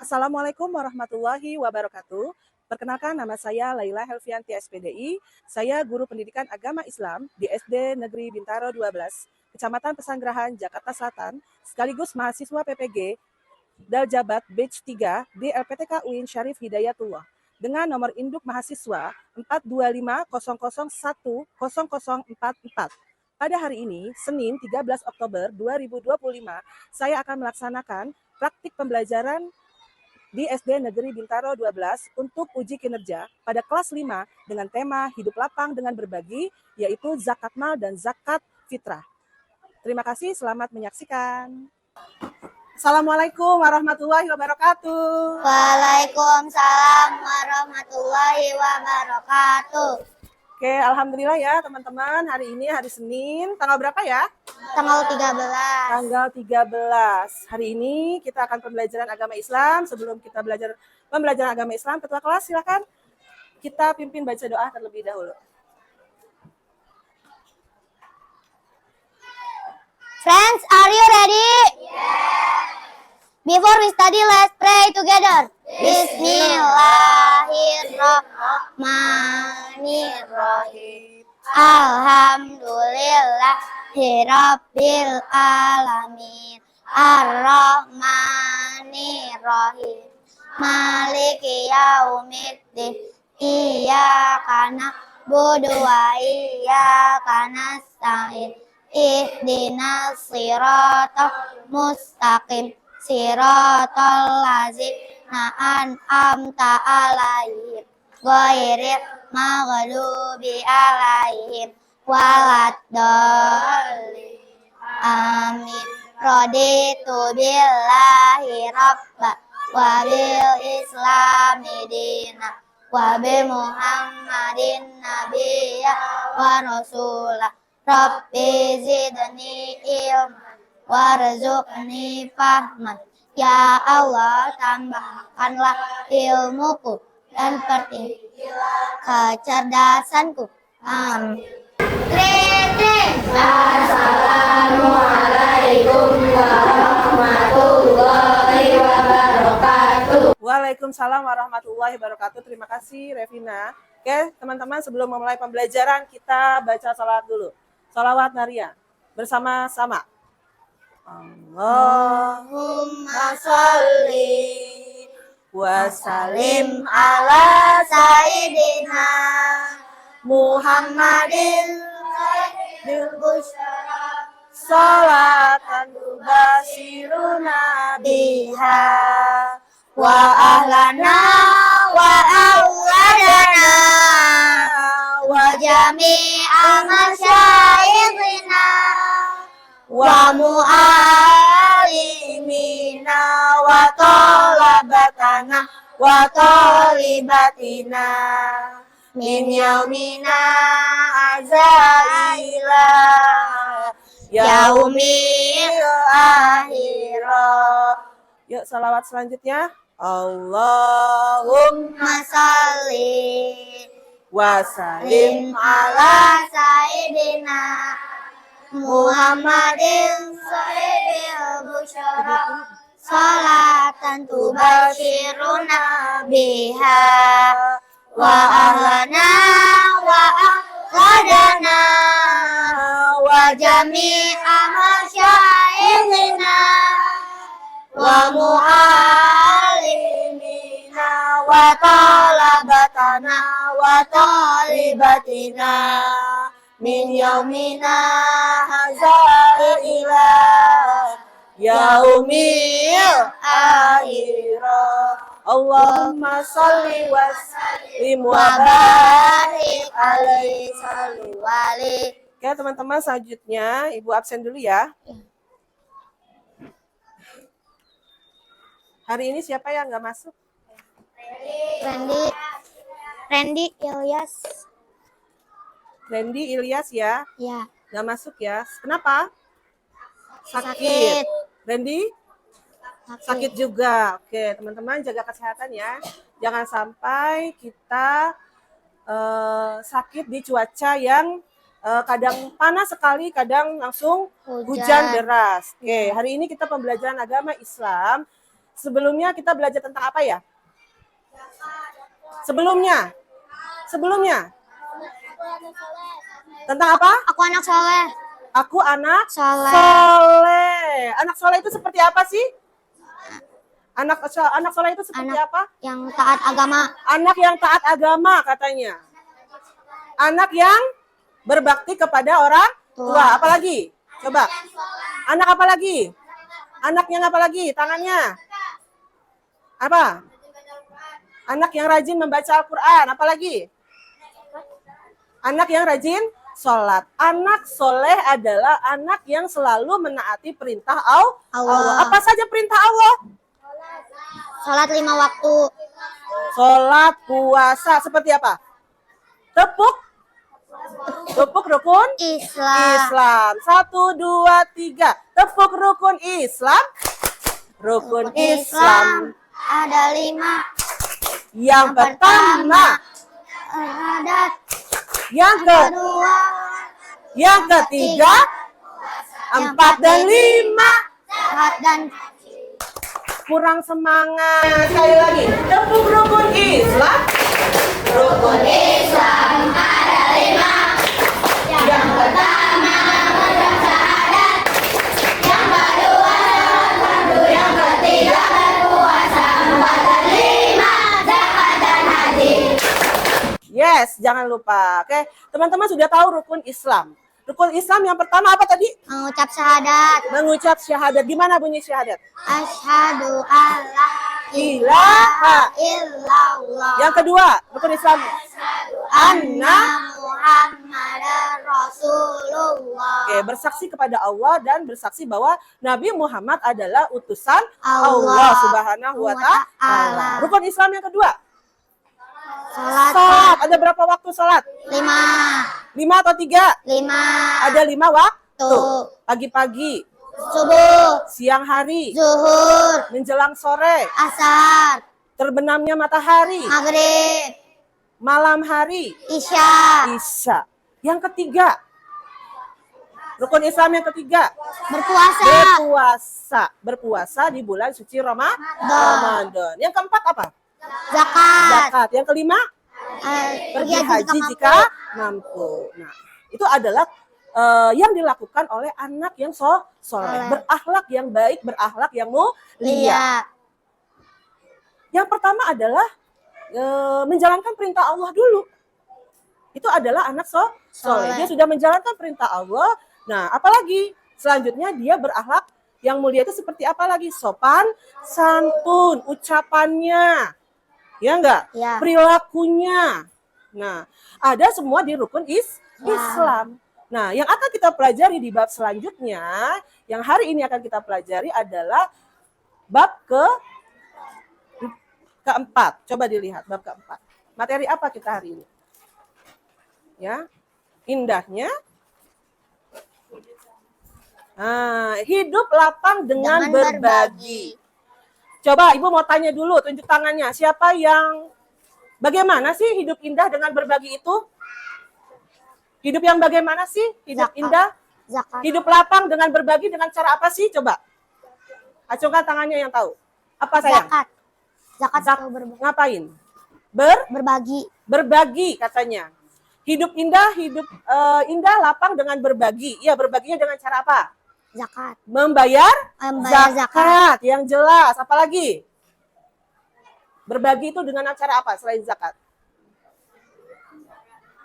Assalamualaikum warahmatullahi wabarakatuh. Perkenalkan, nama saya Laila Helvianti SPDI. Saya guru pendidikan agama Islam di SD Negeri Bintaro 12, Kecamatan Pesanggerahan, Jakarta Selatan, sekaligus mahasiswa PPG Daljabat Batch 3 di LPTK UIN Syarif Hidayatullah dengan nomor induk mahasiswa 42500100044. Pada hari ini, Senin 13 Oktober 2025, saya akan melaksanakan praktik pembelajaran di SD Negeri Bintaro 12 untuk uji kinerja pada kelas 5 dengan tema Hidup Lapang dengan Berbagi, yaitu zakat mal dan zakat fitrah. Terima kasih, selamat menyaksikan. Assalamualaikum warahmatullahi wabarakatuh. Waalaikumsalam warahmatullahi wabarakatuh. Oke, alhamdulillah ya teman-teman. Hari ini hari Senin, tanggal berapa ya? Tanggal 13. Tanggal 13. Hari ini kita akan pembelajaran agama Islam. Sebelum kita belajar pembelajaran agama Islam, ketua kelas silakan kita pimpin baca doa terlebih dahulu. Friends, are you ready? Yes. Before we study, let's pray together. Bismillahirrahmanirrahim. Alhamdulillahirabbil alamin. Ar-Rahmanirrahim. Maliki yaumiddin. Iyyaka na'budu wa iyyaka nasta'in. Ihdinas siratal mustaqim. Siratal ladzina an'amta 'alaihim ghairil maghdubi 'alaihim waladdallin. Amin. Raditu billahi rabba wa bil islami dina wa bi Muhammadin nabiyya wa rasulah. Rabbi zidni ilman warzuqni fahman. Ya Allah, tambahkanlah ilmuku dan pertinggilah kecerdasanku. Amin. Assalamualaikum warahmatullahi wabarakatuh. Waalaikumsalam warahmatullahi wabarakatuh. Terima kasih Revina. Oke, teman-teman, sebelum memulai pembelajaran kita baca salawat dulu. Salawat Naria bersama-sama. Allahumma sholli wa sallim ala sayyidina Muhammadin bil busyara salatan tubashiruna biha wa ahlana wa awladana wa jami'a masyayikhina wa mu'alimina wa talabatana wa talibatina min yaumina azaila yaumil akhirah. Yuk salawat selanjutnya. Allahumma Masalli wa sallim ala sayyidina Muhammadin sayyidil busyara salatan tubashiruna biha wa ahlana wa ahladana wa jami'a masyayikhina wa mu'alimina wa talabatana wa talibatina min yaumina hadza ila yaumil akhirah. Allahumma sholli wa sallim wa barik alaihi salli wa alihi. Oke teman-teman, selanjutnya Ibu absen dulu ya. Hari ini siapa yang nggak masuk? Randy Ilyas. Randy Ilyas ya, Ya. nggak masuk ya. Kenapa? Sakit. Randy sakit juga. Oke teman-teman, jaga kesehatan ya. Jangan sampai kita sakit di cuaca yang kadang panas sekali, kadang langsung hujan deras. Oke, hari ini kita pembelajaran agama Islam Sebelumnya kita belajar tentang apa ya? Sebelumnya. Tentang apa? Aku anak soleh. Aku anak Soleh. soleh. Anak soleh itu seperti apa sih? Anak soleh itu seperti Anak apa? yang taat agama. Anak yang taat agama katanya. Anak yang berbakti kepada orang tua. Apalagi? Coba. Anak apa lagi? Anaknya apa lagi? Tangannya. Apa? Anak yang rajin membaca Al-Quran. Apalagi? Anak yang rajin sholat. Anak soleh adalah anak yang selalu menaati perintah Allah. Apa saja perintah Allah? Sholat 5 waktu. Sholat, puasa, seperti apa? Tepuk rukun Islam. 1, 2, 3. Tepuk rukun Islam. Rukun Islam. Ada 5. Yang pertama. Syahadat. Kedua. Yang ketiga. 4 dan 5. Sehat dan Kurang semangat. Sekali lagi. Tepuk rukun Islam. Rukun Islam ada 5. Yang pertama mengucap syahadat. Yang kedua fardu. Yang ketiga berpuasa. 4 dan 5. Zakat dan haji. Yes, jangan lupa. Oke, teman-teman sudah tahu rukun Islam. Rukun Islam yang pertama apa tadi? mengucap syahadat. Mengucap syahadat. Gimana bunyi syahadat? Asyhadu alla Ilaha. illallah. Yang kedua, rukun Islam. Anna Muhammadar Rasulullah. Oke, bersaksi kepada Allah dan bersaksi bahwa Nabi Muhammad adalah utusan Allah Allah Subhanahu wa Ta'ala. Rukun Islam yang kedua. Salat. Ada berapa waktu salat? 5. 5 atau 3? 5. Ada 5 waktu. Tuh. Pagi-pagi, Subuh, siang hari, zuhur, menjelang sore, asar, terbenamnya matahari, maghrib, malam hari, isya, isya. Yang ketiga, rukun Islam yang ketiga, berpuasa, berpuasa di bulan suci Ramadan. Yang keempat apa? zakat, Yang kelima, pergi haji jika mampu. Nah, itu adalah yang dilakukan oleh anak yang soleh, berakhlak yang baik, berakhlak yang mulia. Yang pertama adalah menjalankan perintah Allah dulu. Itu adalah anak soleh. Dia sudah menjalankan perintah Allah. Nah, apalagi selanjutnya dia berakhlak yang mulia itu seperti apa lagi? Sopan, santun, ucapannya, ya enggak? Ya. Perilakunya. Nah, ada semua di rukun Islam. Nah, yang akan kita pelajari di bab selanjutnya, yang hari ini akan kita pelajari adalah bab keempat. Coba dilihat bab keempat. Materi apa kita hari ini? Ya, indahnya. Nah, hidup lapang dengan berbagi. Coba Ibu mau tanya dulu, tunjuk tangannya. Siapa yang, bagaimana sih hidup indah dengan berbagi itu? Hidup yang bagaimana sih? Hidup indah? Zakat. Hidup lapang dengan berbagi dengan cara apa sih? Coba. Acungkan tangannya yang tahu. Apa sayang? Zakat berbagi. Ngapain? Berbagi. Berbagi katanya. Hidup indah, indah lapang dengan berbagi. Iya, berbaginya dengan cara apa? Zakat. Membayar zakat. zakat yang jelas. Apalagi? Berbagi itu dengan cara apa selain zakat?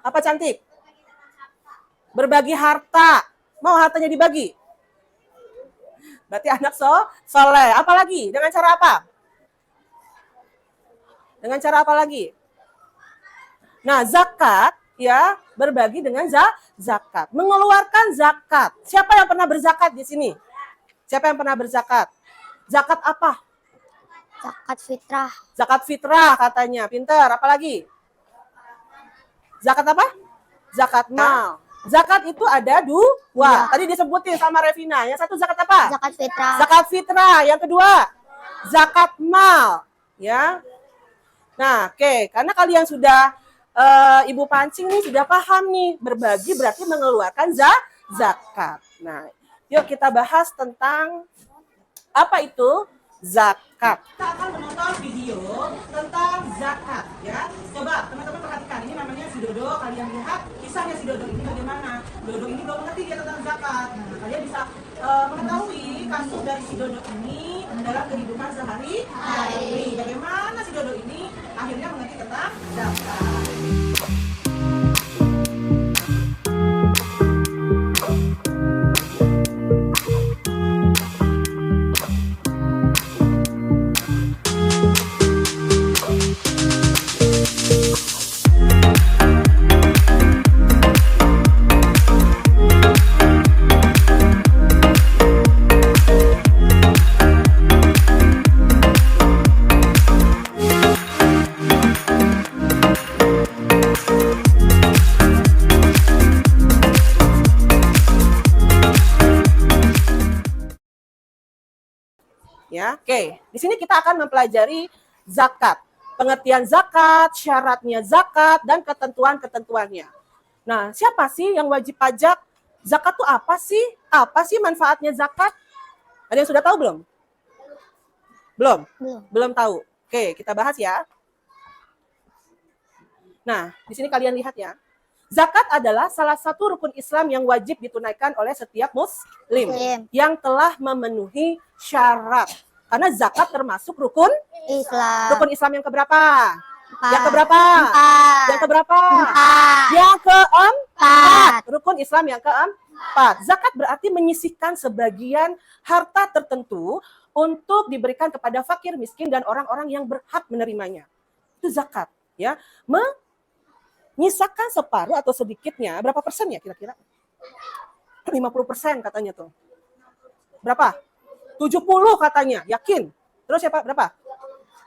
Apa cantik? Berbagi harta. Mau hartanya dibagi? Berarti anak soleh. Apalagi? Dengan cara apa? Dengan cara apa lagi? Nah, zakat ya, berbagi dengan zakat. Mengeluarkan zakat. Siapa yang pernah berzakat di sini? Siapa yang pernah berzakat? Zakat apa? Zakat fitrah. Zakat fitrah katanya. Pinter. Apalagi? Zakat apa? Zakat mal. Zakat itu ada dua. Ya. Tadi disebutin sama Revina. Yang satu zakat apa? Zakat fitrah. Zakat fitrah. Yang kedua, zakat mal. Ya. Nah, oke. Karena kalian sudah, Ibu pancing nih, sudah paham nih. Berbagi berarti mengeluarkan zakat. Nah, yuk kita bahas tentang apa itu zakat. Kita akan menonton video tentang zakat ya. Coba teman-teman perhatikan, ini namanya si Dodo. Kalian lihat kisahnya si Dodo ini bagaimana. Dodo ini belum mengerti dia tentang zakat. Nah, kalian bisa mengetahui kasus dari si Dodo ini dalam kehidupan sehari-hari. Bagaimana si Dodo ini akhirnya mengerti tentang zakat. Ya, oke. Di sini kita akan mempelajari zakat, pengertian zakat, syaratnya zakat, dan ketentuan-ketentuannya. Nah, siapa sih yang wajib pajak? Zakat itu apa sih? Apa sih manfaatnya zakat? Ada yang sudah tahu belum? Belum? Belum tahu. Oke, kita bahas ya. Nah, di sini kalian lihat ya. Zakat adalah salah satu rukun Islam yang wajib ditunaikan oleh setiap muslim yang telah memenuhi syarat. Karena zakat termasuk rukun Islam. Rukun Islam yang keberapa? Yang keberapa? Empat. Yang keberapa? Empat. Yang keempat. Empat. Rukun Islam yang keempat. Zakat berarti menyisihkan sebagian harta tertentu untuk diberikan kepada fakir, miskin, dan orang-orang yang berhak menerimanya. Itu zakat, ya. Menyisakan separuh atau sedikitnya, berapa persen ya kira-kira? 50% katanya tuh. Berapa? 70 katanya, yakin. Terus ya Pak, berapa?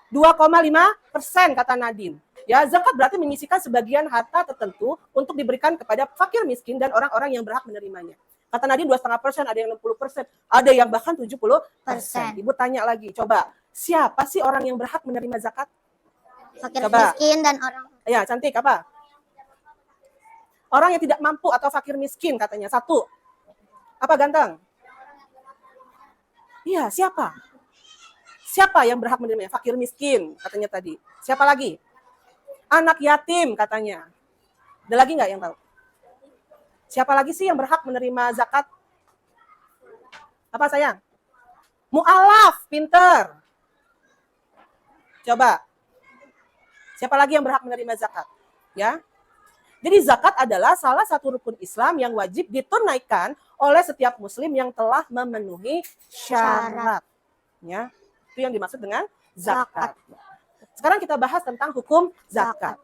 2,5% kata Nadine. Ya, zakat berarti menyisihkan sebagian harta tertentu untuk diberikan kepada fakir, miskin, dan orang-orang yang berhak menerimanya. Kata Nadine 2,5%, ada yang 60%, ada yang bahkan 70%. Ibu tanya lagi, coba, siapa sih orang yang berhak menerima zakat? Fakir, Coba. miskin, dan orang. Ya, cantik, apa? Orang yang tidak mampu atau fakir miskin katanya. Satu. Apa ganteng? Iya, siapa? Siapa yang berhak menerimanya? Fakir miskin katanya tadi. Siapa lagi? Anak yatim katanya. Ada lagi nggak yang tahu? Siapa lagi sih yang berhak menerima zakat? Apa sayang? Mu'alaf, pinter. Coba. Siapa lagi yang berhak menerima zakat? Ya. Jadi zakat adalah salah satu rukun Islam yang wajib ditunaikan oleh setiap muslim yang telah memenuhi syarat. Ya, itu yang dimaksud dengan zakat. Sekarang kita bahas tentang hukum zakat.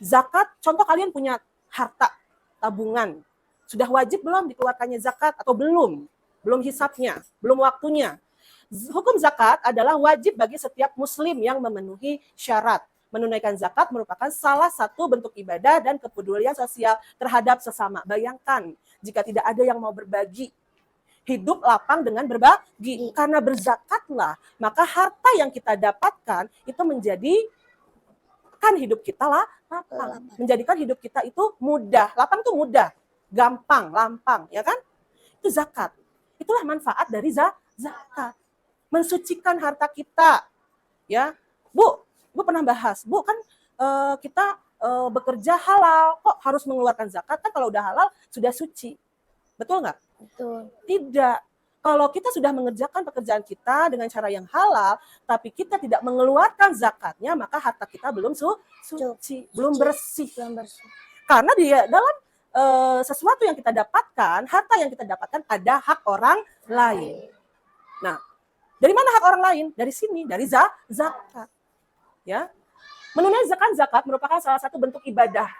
Zakat, contoh kalian punya harta tabungan. Sudah wajib belum dikeluarkannya zakat atau belum? Belum hisapnya, belum waktunya. Hukum zakat adalah wajib bagi setiap muslim yang memenuhi syarat. Menunaikan zakat merupakan salah satu bentuk ibadah dan kepedulian sosial terhadap sesama. Bayangkan jika tidak ada yang mau berbagi. Hidup lapang dengan berbagi. Karena berzakatlah, maka harta yang kita dapatkan itu menjadikan hidup kita lapang. Menjadikan hidup kita itu mudah. Lapang itu mudah. Gampang, lampang, ya kan? Itu zakat. Itulah manfaat dari zakat. Mensucikan harta kita. Ya, Bu pernah bahas, Bu kan kita bekerja halal, kok harus mengeluarkan zakat? Kan kalau udah halal sudah suci. Betul nggak? Betul. Tidak. Kalau kita sudah mengerjakan pekerjaan kita dengan cara yang halal, tapi kita tidak mengeluarkan zakatnya, maka harta kita belum suci, belum bersih. Karena di dalam sesuatu yang kita dapatkan, harta yang kita dapatkan ada hak orang lain. Nah, dari mana hak orang lain? Dari sini, dari zakat. Ya, menunaikan zakat merupakan salah satu bentuk ibadah.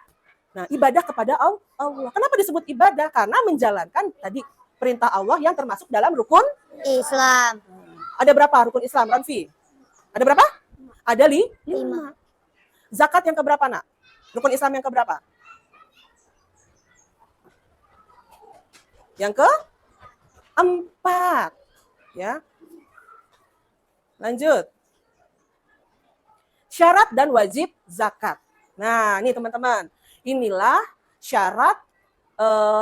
Nah, ibadah kepada Allah. Kenapa disebut ibadah? Karena menjalankan tadi perintah Allah yang termasuk dalam rukun Islam. Ada berapa rukun Islam, Ranfi? Ada berapa? Ada 5. Zakat yang keberapa, Nak? Rukun Islam yang keberapa? Yang keempat. Ya. Lanjut. Syarat dan wajib zakat. Nah, ini teman-teman. Inilah syarat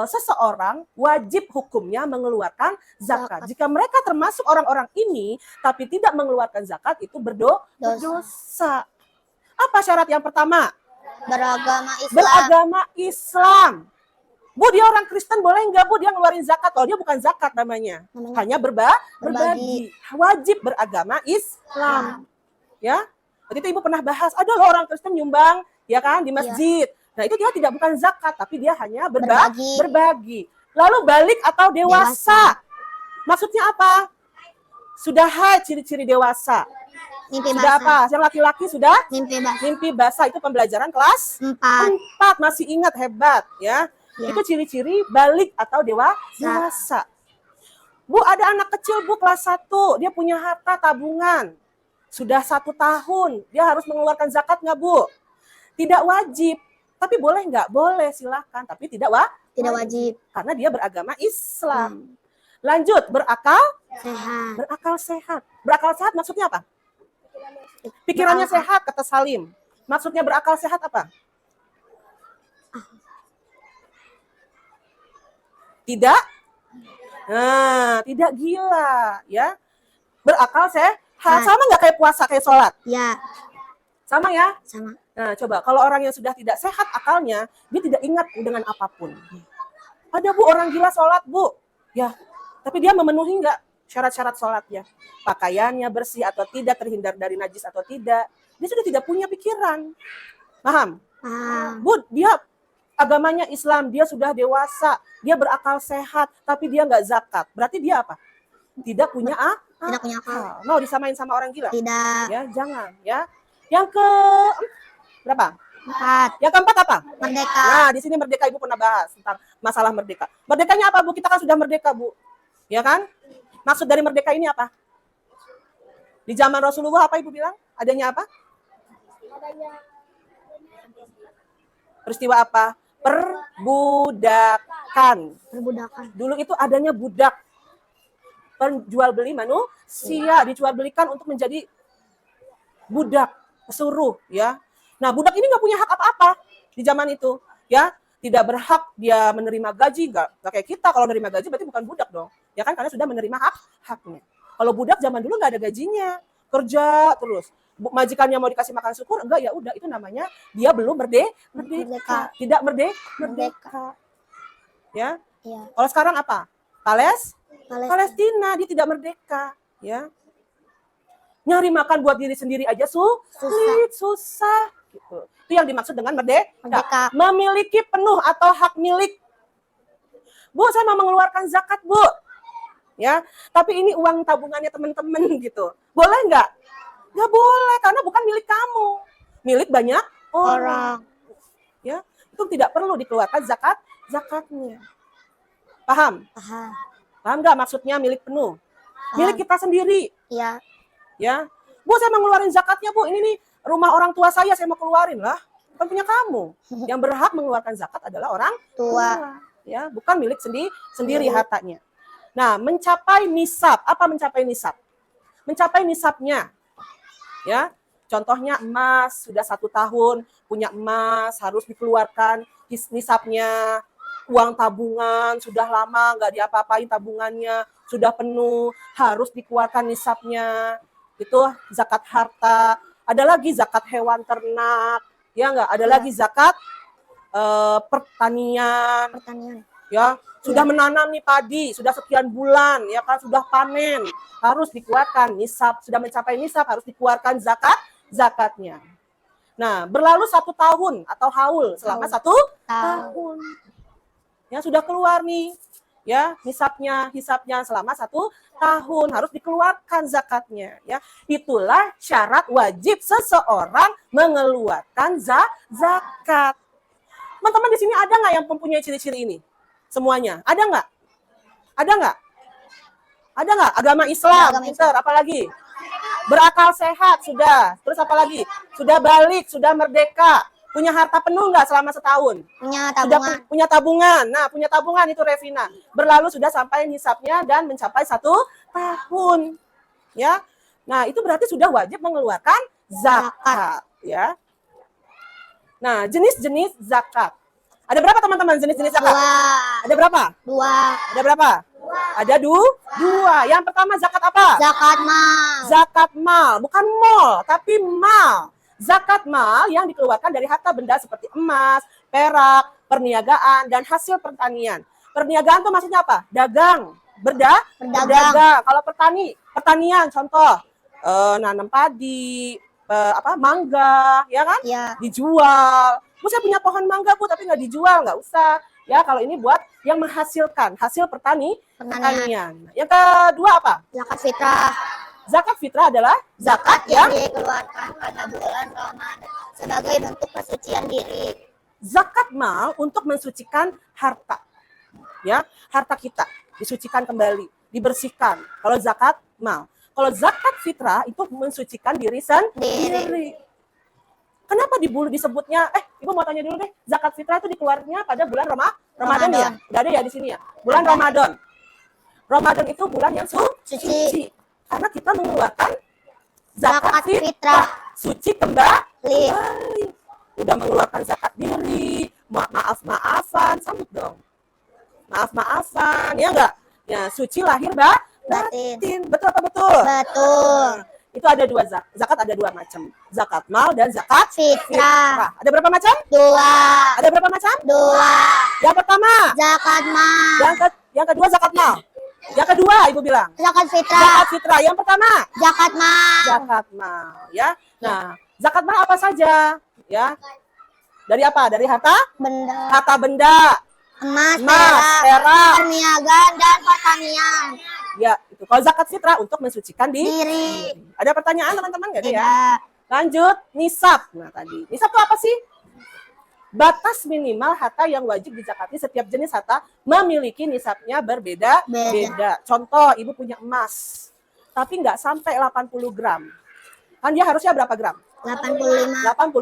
seseorang wajib hukumnya mengeluarkan zakat. Jika mereka termasuk orang-orang ini tapi tidak mengeluarkan zakat, itu berdosa. Apa syarat yang pertama? Beragama Islam. Beragama Islam. Bu, dia orang Kristen, boleh nggak Bu dia ngeluarin zakat? Kalau dia bukan zakat namanya. Hanya berbagi. Wajib beragama Islam. Ya. Waktu itu Ibu pernah bahas, ada loh orang Kristen nyumbang, ya kan, di masjid. Nah, itu dia tidak bukan zakat, tapi dia hanya berbagi. Lalu balik atau dewasa. Maksudnya apa? Sudah haid, ciri-ciri dewasa. Mimpi Sudah basah. apa? Yang laki-laki sudah Mimpi basah. mimpi basah. Itu pembelajaran kelas 4. Masih ingat, hebat ya. Ya. Itu ciri-ciri balik atau dewasa. Bu, ada anak kecil Bu kelas 1, dia punya harta tabungan. Sudah 1 tahun, dia harus mengeluarkan zakat nggak Bu? Tidak wajib. Tapi boleh nggak? Boleh, silahkan. Tapi tidak Wajib. karena dia beragama Islam. Lanjut, berakal Sehat. sehat. Berakal sehat maksudnya apa? Pikirannya sehat, kata Salim. Maksudnya berakal sehat apa? Tidak? Nah, tidak gila, ya. Berakal sehat. Sama nggak kayak puasa, kayak sholat? Ya. Sama ya? Sama. Nah, coba kalau orang yang sudah tidak sehat akalnya, dia tidak ingat dengan apapun. Ada Bu orang gila sholat Bu, ya, tapi dia memenuhi nggak syarat-syarat sholatnya? Pakaiannya bersih atau tidak, terhindar dari najis atau tidak? Dia sudah tidak punya pikiran. Paham? Bu, dia agamanya Islam, dia sudah dewasa, dia berakal sehat, tapi dia nggak zakat. Berarti dia apa? Tidak punya Tidak punya akal. Mau disamain sama orang gila? Tidak. Ya, jangan. Ya. Yang ke berapa? 4. Yang keempat apa? Merdeka. Nah, di sini merdeka Ibu pernah bahas tentang masalah merdeka. Merdekanya apa Bu? Kita kan sudah merdeka Bu. Ya kan? Maksud dari merdeka ini apa? Di zaman Rasulullah apa Ibu bilang? Adanya apa? Peristiwa apa? Perbudakan. Perbudakan. Dulu itu adanya budak. Penjual beli manusia, dijual belikan untuk menjadi budak, pesuruh, ya. Nah, budak ini nggak punya hak apa-apa di zaman itu, ya. Tidak berhak dia menerima gaji, nggak kayak kita. Kalau menerima gaji berarti bukan budak dong, ya kan? Karena sudah menerima haknya. Kalau budak zaman dulu nggak ada gajinya, kerja terus. Majikannya mau dikasih makan syukur, enggak, ya udah, itu namanya dia belum merdeka. Tidak merdeka. Ya. Iya. Kalau sekarang apa? Palestina, dia tidak merdeka, ya. Nyari makan buat diri sendiri aja susah gitu. Itu yang dimaksud dengan merdeka. Memiliki penuh atau hak milik. Bu, saya mau mengeluarkan zakat, Bu. Ya, tapi ini uang tabungannya teman-teman gitu. Boleh nggak? Nggak boleh, karena bukan milik kamu. Milik banyak orang. Ya, itu tidak perlu dikeluarkan zakatnya. Paham? Paham nggak maksudnya milik penuh? Milik kita sendiri. Iya. Ya, Bu, saya mau ngeluarin zakatnya Bu. Ini nih rumah orang tua saya mau keluarin lah. Bukan punya kamu. Yang berhak mengeluarkan zakat adalah orang tua. Ya, bukan milik sendiri hartanya. Nah, mencapai nisab. Apa mencapai nisab? Mencapai nisabnya. Ya, contohnya emas sudah 1 tahun punya emas harus dikeluarkan nisabnya. Uang tabungan sudah lama nggak diapa-apain tabungannya, sudah penuh, harus dikeluarkan nisabnya. Itu zakat harta. Ada lagi zakat hewan ternak, ya nggak? Ada lagi zakat pertanian. Ya, sudah menanam nih padi, sudah sekian bulan, ya kan, sudah panen, harus dikeluarkan nisab. Sudah mencapai nisab harus dikeluarkan zakatnya. Nah, berlalu 1 tahun atau haul selama 1 tahun. Ya, sudah keluar nih, ya, hisapnya selama 1 tahun harus dikeluarkan zakatnya, ya. Itulah syarat wajib seseorang mengeluarkan zakat. Teman-teman di sini ada nggak yang mempunyai ciri-ciri ini? Semuanya ada nggak? Ada nggak? Ada nggak? Agama Islam, pintar, apalagi? Berakal sehat sudah. Terus apa lagi? Sudah balik, sudah merdeka. Punya harta penuh nggak selama setahun? Punya tabungan. Punya tabungan. Nah, punya tabungan itu Revina. Berlalu sudah sampai nisabnya dan mencapai 1 tahun. Ya. Nah, itu berarti sudah wajib mengeluarkan zakat. Ya. Nah, jenis-jenis zakat. Ada berapa teman-teman jenis-jenis zakat? Dua. Ada berapa? Dua. Ada berapa? Ada dua. Yang pertama zakat apa? Zakat mal. Zakat mal, bukan mall, tapi mal. Zakat mal yang dikeluarkan dari harta benda seperti emas, perak, perniagaan, dan hasil pertanian. Perniagaan tuh maksudnya apa? Dagang, berdagang. Kalau pertanian, contoh nanam padi, mangga, ya kan? Ya. Dijual. Bu, saya punya pohon mangga, Bu, tapi nggak dijual, nggak usah. Ya, kalau ini buat yang menghasilkan hasil pertanian. Yang kedua apa? Zakat fitrah. Zakat fitrah adalah zakat yang dikeluarkan pada bulan Ramadan sebagai bentuk kesucian diri. zakat mal untuk mensucikan harta. Ya, harta kita disucikan kembali, dibersihkan. Kalau zakat mal. Kalau zakat fitrah itu mensucikan diri sendiri. Kenapa disebutnya? Ibu mau tanya dulu deh. Zakat fitrah itu dikeluarnya pada bulan Ramadan ya? Udah ada ya di sini ya? Bulan Ramadan. Ramadan itu bulan yang suci. Karena kita mengeluarkan zakat fitrah. Suci kembali. Udah mengeluarkan zakat diri. Maaf-maafan. Sambut dong. Maaf-maafan. Ya enggak? Ya, suci lahir batin. Betul apa betul? Betul. Itu ada dua zakat ada dua macam. Zakat mal dan zakat Fitrah. Ada berapa macam? Dua. Ada berapa macam? Dua. Yang pertama. Zakat mal. Yang kedua zakat mal. Yang kedua ibu bilang. Zakat fitrah. Zakat fitrah. Yang pertama. Zakat mal. Zakat mal. Ya. Nah, zakat mal apa saja? Ya. Dari apa? Dari harta benda. Emas, perak, perniagaan, dan pertanian. Ya, itu. Kalau zakat fitrah untuk mensucikan Diri. Ada pertanyaan teman-teman nggak ada ya? Tidak. Lanjut, nisab. Nah tadi, nisab itu apa sih? Batas minimal harta yang wajib dizakati. Setiap jenis harta memiliki nisabnya berbeda-beda. Contoh, ibu punya emas, tapi nggak sampai 80 gram. Kan dia harusnya berapa gram? 85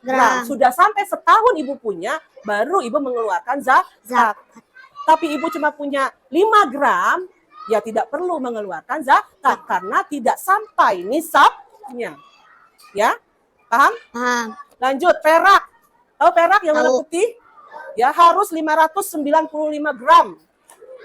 gram. Sudah sampai setahun ibu punya, baru ibu mengeluarkan zakat. Tapi ibu cuma punya 5 gram, ya tidak perlu mengeluarkan zakat karena tidak sampai nisabnya. Ya, paham? Paham. Lanjut, perak. Tahu perak yang warna putih? Ya, harus 595 gram.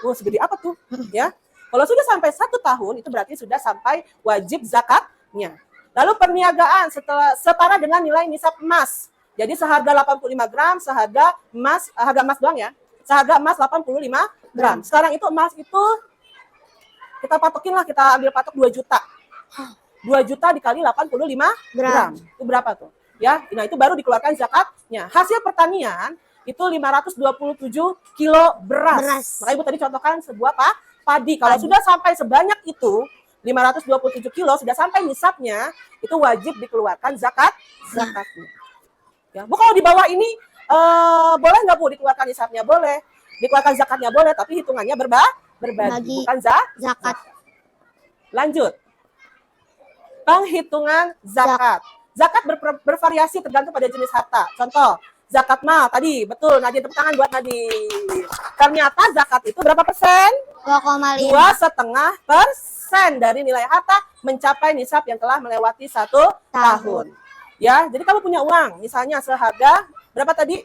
Oh, segede apa tuh? Ya. Kalau sudah sampai 1 tahun, itu berarti sudah sampai wajib zakatnya. Lalu perniagaan setara dengan nilai nisab emas. Jadi seharga 85 gram, harga emas doang ya. Seharga emas 85 gram. Sekarang itu emas itu kita patokin lah, kita ambil patok 2 juta. 2 juta dikali 85 gram. Itu berapa tuh? Ya, nah itu baru dikeluarkan zakatnya. Hasil pertanian itu 527 kilo beras. Makanya ibu tadi contohkan sebuah padi. Kalau sudah sampai sebanyak itu, 527 kilo sudah sampai nisabnya, itu wajib dikeluarkan zakatnya. Ya, Bu, kalau di bawah ini boleh nggak Bu dikeluarkan nisabnya? Boleh. Dikeluarkan zakatnya boleh, tapi hitungannya berbagi, bukan zakat. Lanjut. Penghitungan zakat. Zakat bervariasi tergantung pada jenis harta. Contoh, zakat mal tadi, betul. Nadine, tepuk tangan buat Nadine. Ternyata zakat itu berapa persen? 2,5% dari nilai harta mencapai nisab yang telah melewati 1 tahun. Ya, jadi kamu punya uang, misalnya seharga berapa tadi?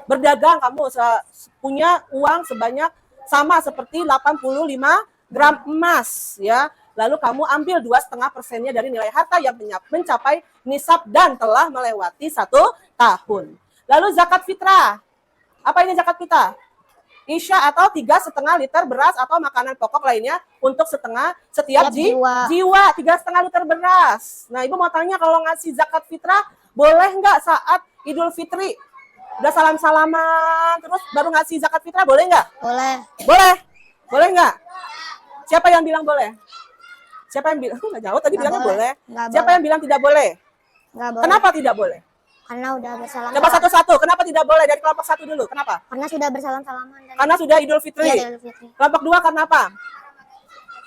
Berdagang kamu punya uang sebanyak sama seperti 85 gram emas, ya. Lalu kamu ambil 2,5%-nya dari nilai harta yang mencapai nisab dan telah melewati 1 tahun. Lalu zakat fitrah. Apa ini zakat fitrah? Isya atau 3,5 liter beras atau makanan pokok lainnya untuk setiap jiwa. 3,5 liter beras. Nah, ibu mau tanya, kalau ngasih zakat fitrah boleh nggak saat Idul Fitri? Udah salam-salaman terus baru ngasih zakat fitrah, boleh nggak? Boleh nggak? Siapa yang bilang boleh? Siapa yang bilang? Aku nggak jawab, tadi bilangnya boleh. Siapa yang bilang tidak boleh? Kenapa tidak boleh? Karena udah bersalaman. Coba satu-satu. Kenapa tidak boleh? Dari kelompok 1 dulu. Kenapa? Karena sudah bersalam-salaman. Karena sudah Idul Fitri. Iya, Idul Fitri. Kelompok 2 karena apa?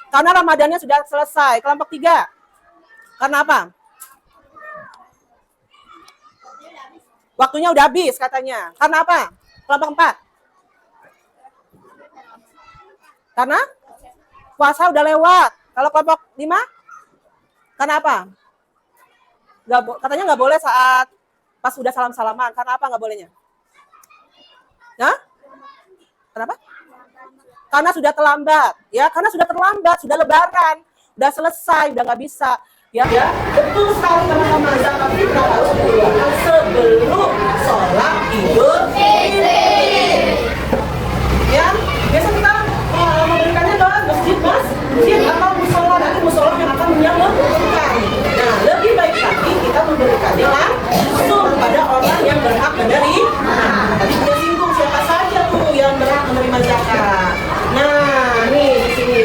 Karena Ramadannya sudah selesai. Kelompok 3 karena apa? Waktunya udah habis katanya. Karena apa? Kelompok 4 karena puasa udah lewat. Kalau kelompok 5 karena apa? Katanya nggak boleh saat pas udah salam-salaman. Karena apa nggak bolehnya? Nah, kenapa? Karena sudah terlambat, ya. Karena sudah terlambat, sudah lebaran, udah selesai, udah nggak bisa. Ya, betul sekali teman-teman. Zakat fitrah harus dikeluarkan sebelum sholat Idul Fitri. Ya, biasa kita memberikannya ke masjid, mas, masjid atau musola, nanti musola yang akan menyalurkan. Nah, lebih baik lagi kita memberikannya langsung pada orang yang berhak menerima. Tadi sudah singgung siapa saja tuh yang berhak menerima zakat. Nah, nih di sini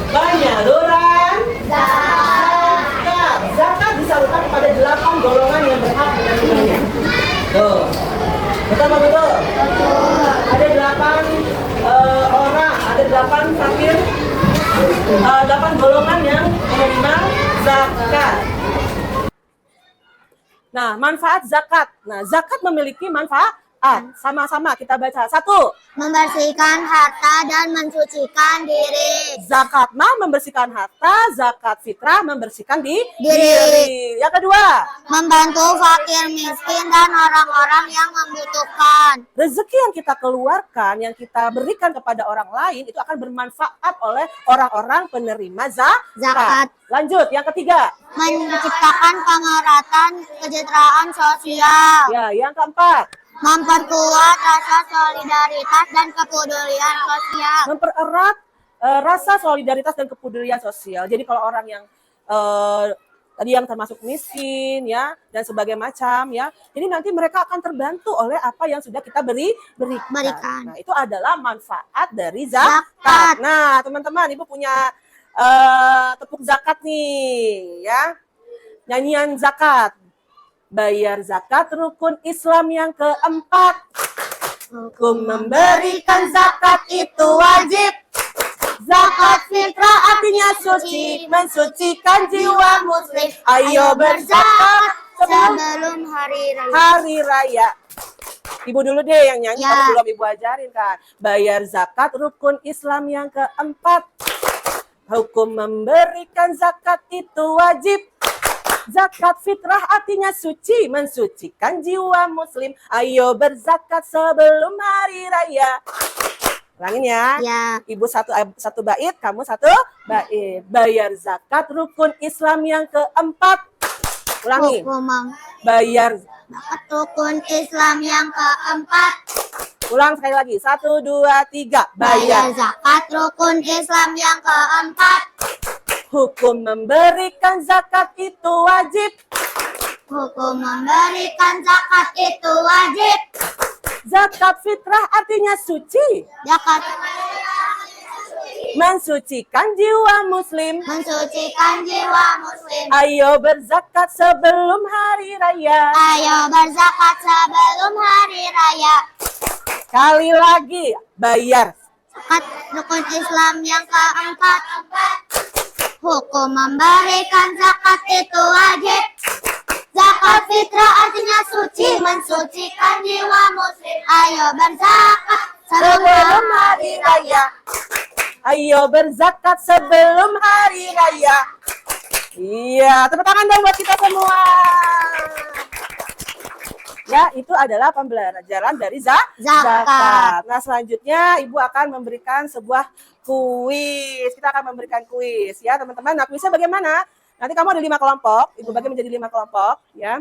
penyaluran zakat. Zakat disalurkan kepada 8 golongan yang berhak menerimanya. Tuh, betul apa betul? Ada 8 orang, ada 8 fakir, 8 golongan yang menerima zakat. Nah, manfaat zakat. Nah, zakat memiliki manfaat. Sama-sama kita baca. 1. Membersihkan harta dan mensucikan diri. Zakat mal membersihkan harta, zakat fitrah membersihkan Diri. Yang kedua, Membantu fakir miskin dan orang-orang yang membutuhkan. rezeki yang kita keluarkan, yang kita berikan kepada orang lain itu akan bermanfaat oleh orang-orang penerima zakat. Lanjut, yang ketiga. Menciptakan pemerhatan kesejahteraan sosial. Ya, yang keempat. Memperkuat rasa solidaritas dan kepedulian sosial. Mempererat rasa solidaritas dan kepedulian sosial. Jadi kalau orang yang tadi yang termasuk miskin ya dan sebagai macam ya, jadi nanti mereka akan terbantu oleh apa yang sudah kita berikan. Nah, itu adalah manfaat dari zakat. Nah, teman-teman, Ibu punya tepuk zakat nih ya. Nyanyian zakat. Bayar zakat rukun Islam yang keempat. Hukum memberikan zakat itu wajib. Zakat fitrah artinya suci, mensucikan jiwa muslim. Ayo berzakat Sebelum hari raya. hari raya. Ibu dulu deh yang nyanyi, Ya. kalau belum Ibu ajarin kan. Bayar zakat rukun Islam yang keempat. Hukum memberikan zakat itu wajib. Zakat fitrah artinya suci, mensucikan jiwa muslim. Ayo berzakat sebelum hari raya. Ulangin ya. Ya. Ibu satu bait, kamu satu bait. Bayar zakat rukun Islam yang keempat. Ulangi. Hukum Bayar. zakat rukun Islam yang keempat. Ulang sekali lagi. 1, 2, 3. Bayar Bayar. zakat rukun Islam yang keempat. Hukum memberikan zakat itu wajib. Hukum memberikan zakat itu wajib. Zakat fitrah artinya suci, Zakat mensucikan jiwa muslim. mensucikan jiwa muslim. Ayo berzakat sebelum hari raya. Ayo berzakat sebelum hari raya. Sekali lagi, bayar. Zakat rukun Islam yang keempat. Hukum memberikan zakat itu wajib. Zakat fitrah artinya suci, mensucikan jiwa muslim. Ayo berzakat Sebelum hari raya. Ayo berzakat sebelum hari raya. Iya, tepuk tangan dong buat kita semua. Ya, itu adalah pembelajaran dari zakat. Nah, selanjutnya Ibu akan memberikan sebuah kuis. Kita akan memberikan kuis ya, teman-teman. Nah, kuisnya bagaimana? Nanti kamu ada 5 kelompok, Ibu bagi menjadi 5 kelompok ya.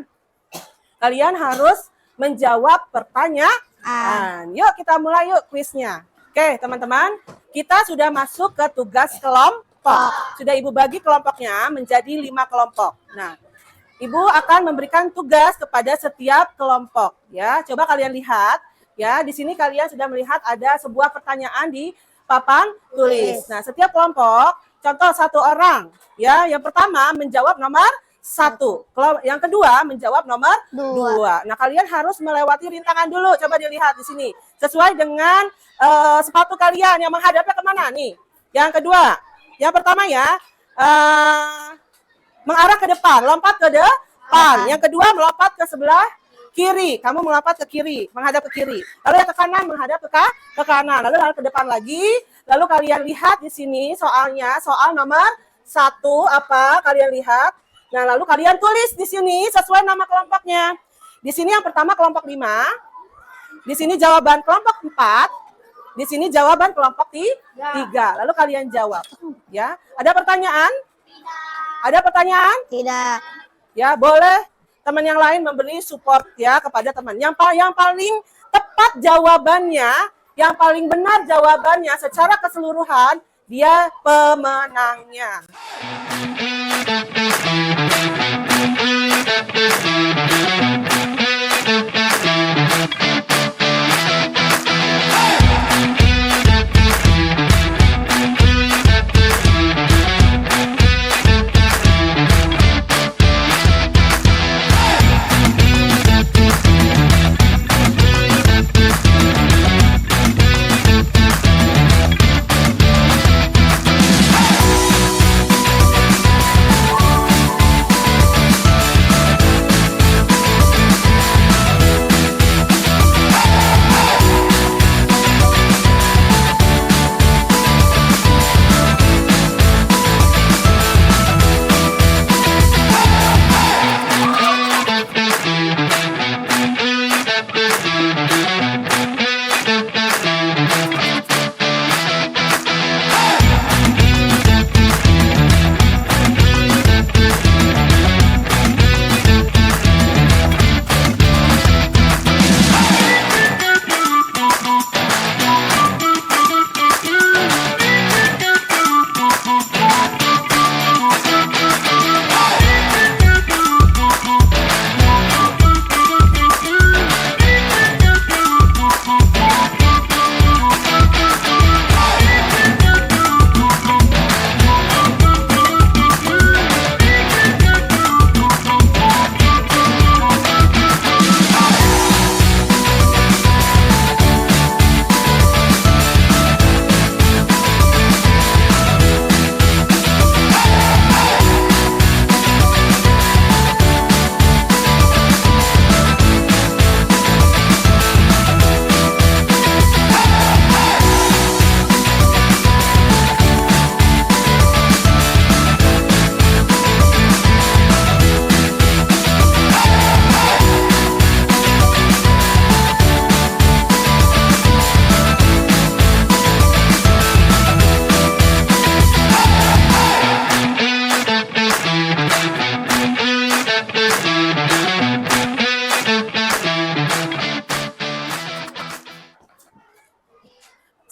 Kalian harus menjawab pertanyaan. Yuk kita mulai yuk kuisnya. Oke, teman-teman, kita sudah masuk ke tugas kelompok. Sudah Ibu bagi kelompoknya menjadi 5 kelompok. Nah, Ibu akan memberikan tugas kepada setiap kelompok ya. Coba kalian lihat ya, di sini kalian sudah melihat ada sebuah pertanyaan di papan tulis. Nah, setiap kelompok, contoh 1 orang ya. Yang pertama menjawab nomor 1. Yang kedua menjawab nomor 2. Nah, kalian harus melewati rintangan dulu. Coba dilihat di sini. Sesuai dengan sepatu kalian yang menghadapnya kemana nih? Yang kedua, yang pertama ya, mengarah ke depan, lompat ke depan. Yang kedua melompat ke sebelah kiri. Kamu melompat ke kiri, menghadap ke kiri. Lalu yang ke kanan menghadap ke kanan. Lalu ke depan lagi. Lalu kalian lihat di sini soalnya, soal nomor 1 apa? Kalian lihat. Nah, lalu kalian tulis di sini sesuai nama kelompoknya. Di sini yang pertama kelompok 5. Di sini jawaban kelompok 4, di sini jawaban kelompok 3. Lalu kalian jawab, ya. Ada pertanyaan? Ada pertanyaan? Tidak. Ya, boleh teman yang lain memberi support ya kepada teman. Yang paling tepat jawabannya, yang paling benar jawabannya secara keseluruhan, dia pemenangnya.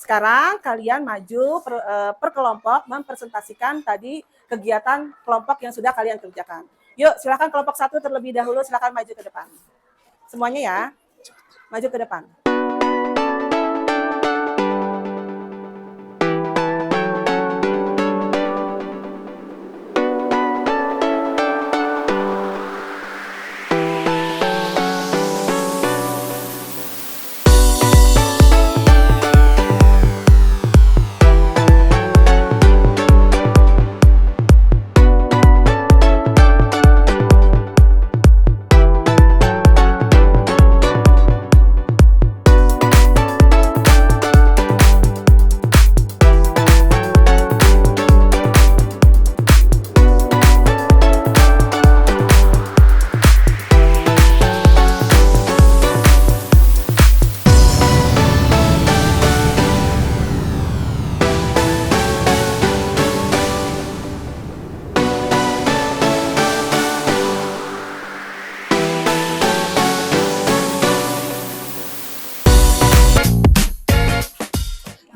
Sekarang kalian maju per kelompok mempresentasikan tadi kegiatan kelompok yang sudah kalian kerjakan. Yuk, silakan kelompok 1 terlebih dahulu, silakan maju ke depan. Semuanya ya, maju ke depan.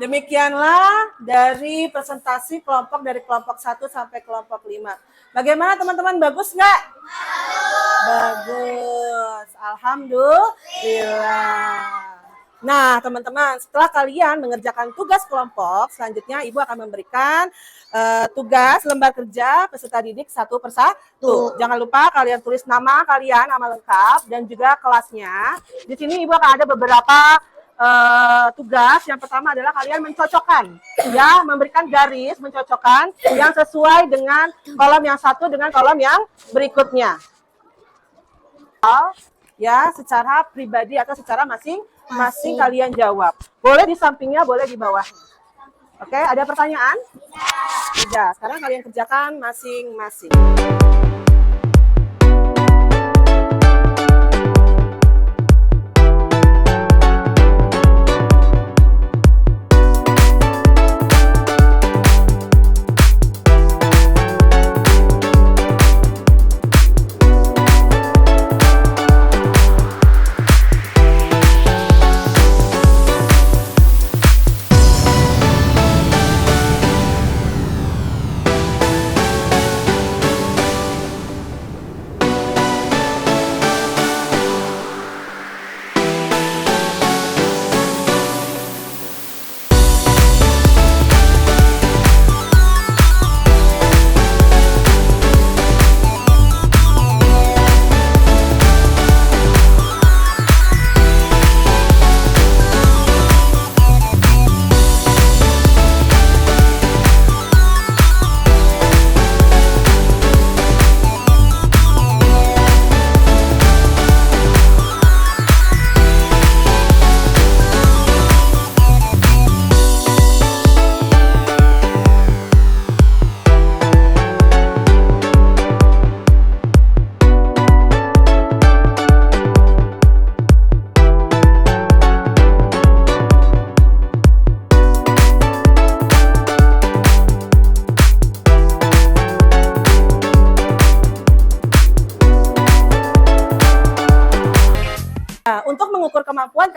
Demikianlah dari presentasi kelompok dari kelompok 1 sampai kelompok 5. Bagaimana teman-teman, bagus nggak? Bagus. Alhamdulillah. Nah teman-teman, setelah kalian mengerjakan tugas kelompok, selanjutnya Ibu akan memberikan tugas lembar kerja peserta didik 1 per 1. Jangan lupa kalian tulis nama kalian, nama lengkap, dan juga kelasnya. Di sini Ibu akan ada beberapa tugas. Yang pertama adalah kalian mencocokkan, ya, memberikan garis mencocokkan yang sesuai dengan kolom yang satu dengan kolom yang berikutnya. Ya, secara pribadi atau secara masing-masing kalian jawab. Boleh di sampingnya, boleh di bawah. Oke, ada pertanyaan? Tidak. Sekarang kalian kerjakan masing-masing.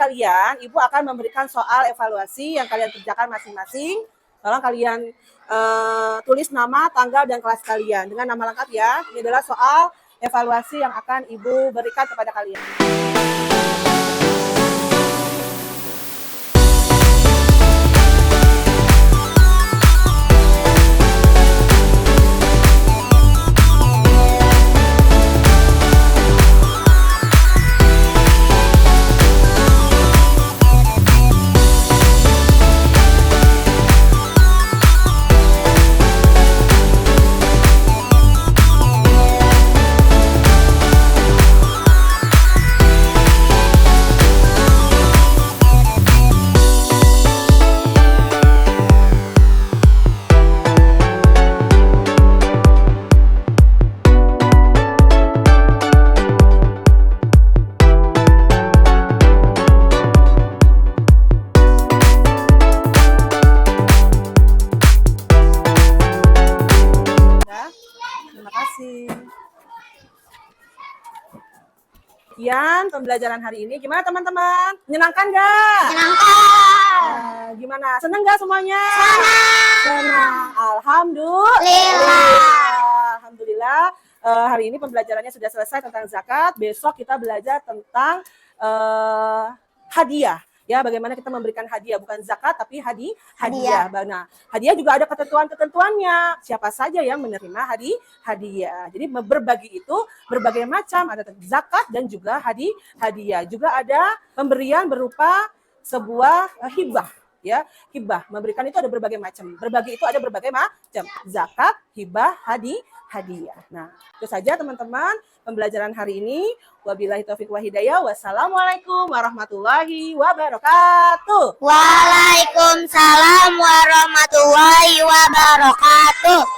kalian, Ibu akan memberikan soal evaluasi yang kalian kerjakan masing-masing. Tolong kalian tulis nama, tanggal, dan kelas kalian dengan nama lengkap ya. Ini adalah soal evaluasi yang akan Ibu berikan kepada kalian. Terima kasih. Sekian pembelajaran hari ini. Gimana teman-teman? Menyenangkan nggak? Menyenangkan. Gimana? Senang nggak semuanya? Senang. Alhamdulillah. Hari ini pembelajarannya sudah selesai tentang zakat. Besok kita belajar tentang hadiah. Ya, bagaimana kita memberikan hadiah, bukan zakat tapi hadiah. Nah, hadiah juga ada ketentuan-ketentuannya. Siapa saja yang menerima hadiah. Jadi berbagi itu berbagai macam, ada zakat dan juga hadiah. Juga ada pemberian berupa sebuah hibah. Ya, hibah memberikan itu ada berbagai macam. Berbagi itu ada berbagai macam. Zakat, hibah, hadiah. Nah, itu saja teman-teman pembelajaran hari ini. Wabillahi taufiq wa hidayah. Wassalamualaikum warahmatullahi wabarakatuh. Waalaikumsalam warahmatullahi wabarakatuh.